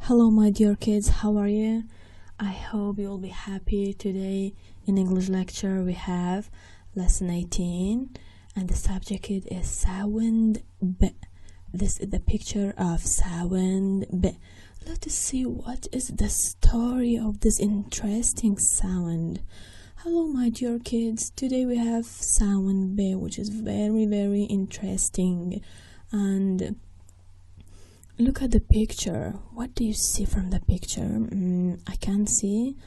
Hello my dear kids, how are you? I hope you'll be happy. Today in English lecture we have lesson 18 and the subject is sound B. This is the picture of sound B. Let us see what is the story of this interesting sound. Hello my dear kids, today we have sound B, which is very interesting. And look at the picture. What do you see from the picture? I can see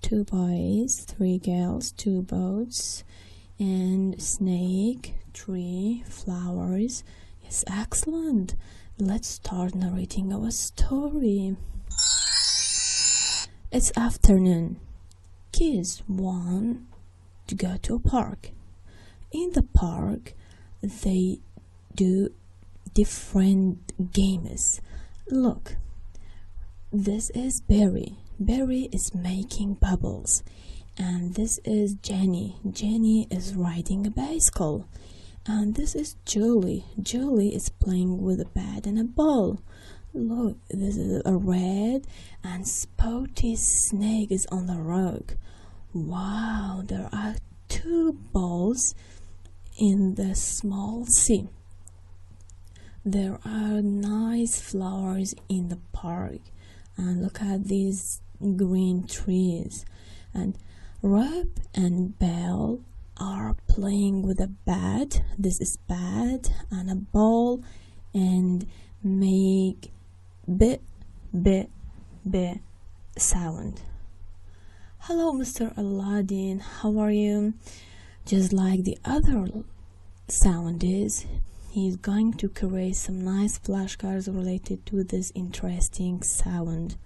2 boys, 3 girls, 2 boats, and snake, tree, flowers. Yes, excellent. Let's start narrating our story. It's afternoon. Kids want to go to a park. In the park, they do different games. Look, this is Barry. Barry is making bubbles, and this is Jenny. Jenny is riding a bicycle, and this is Julie. Julie is playing with a bat and a ball. Look, this is a red and spotty snake is on the rug. Wow, there are 2 balls in the small sea. There are nice flowers in the park, and look at these green trees. And Rob and Belle are playing with a bat. This is bat and a ball, and make b sound. Hello, Mr. Aladdin. How are you? Just like the other sound is, he's going to create some nice flashcards related to this interesting sound.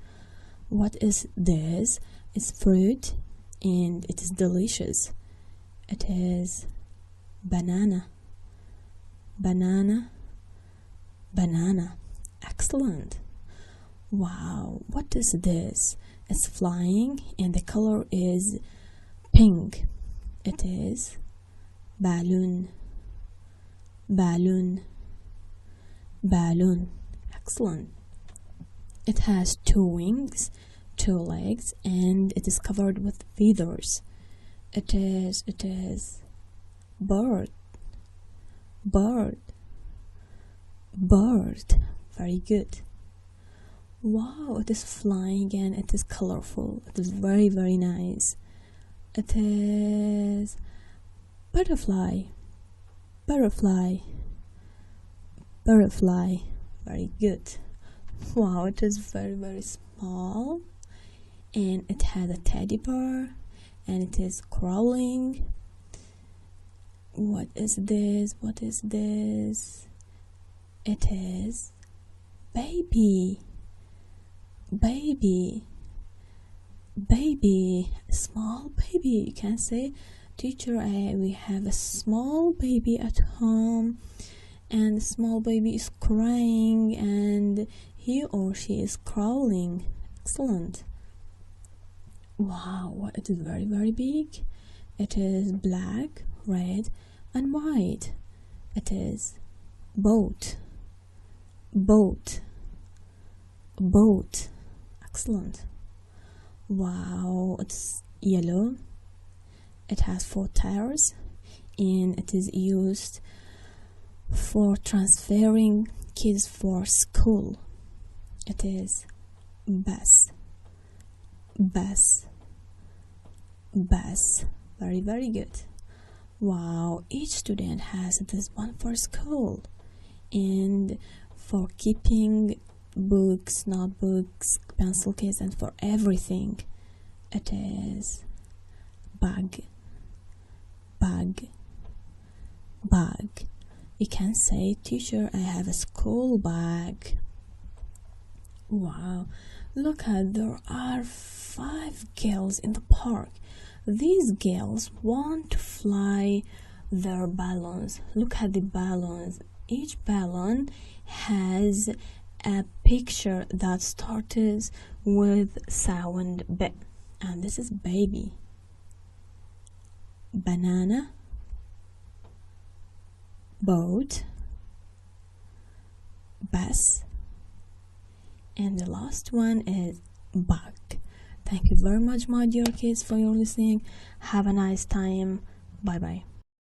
What is this? It's fruit and it is delicious. It is banana. Banana. Banana. Excellent. Wow, what is this? It's flying and the color is pink. It is balloon. Balloon. Balloon. Excellent. It has 2 wings, 2 legs, and it is covered with feathers. It is bird. Bird. Bird. Very good. Wow, it is flying and it is colorful. It is very nice. It is butterfly. Butterfly. Butterfly. Very good. Wow, it is very small, and it has a teddy bear, and it is crawling. What is this? What is this? It is baby. Baby. Baby. A small baby. You can say, teacher, we have a small baby at home, and the small baby is crying and he or she is crawling. Excellent. Wow, it is very big. It is black, red, and white. It is boat. Boat. Boat. Excellent. Wow, it's yellow. It has 4 tires, and it is used for transferring kids for school. It is bus. Bus. Bus. Very good. Wow, each student has this one for school and for keeping books, notebooks, pencil case, and for everything. It is bag. Bag. Bag. You can say, teacher, I have a school bag. Wow, look at, there are 5 girls in the park. These girls want to fly their balloons. Look at the balloons. Each balloon has a picture that starts with sound B, and this is baby. Banana. Boat. Bus. And the last one is bug. Thank you very much, my dear kids, for your listening. Have a nice time. Bye bye.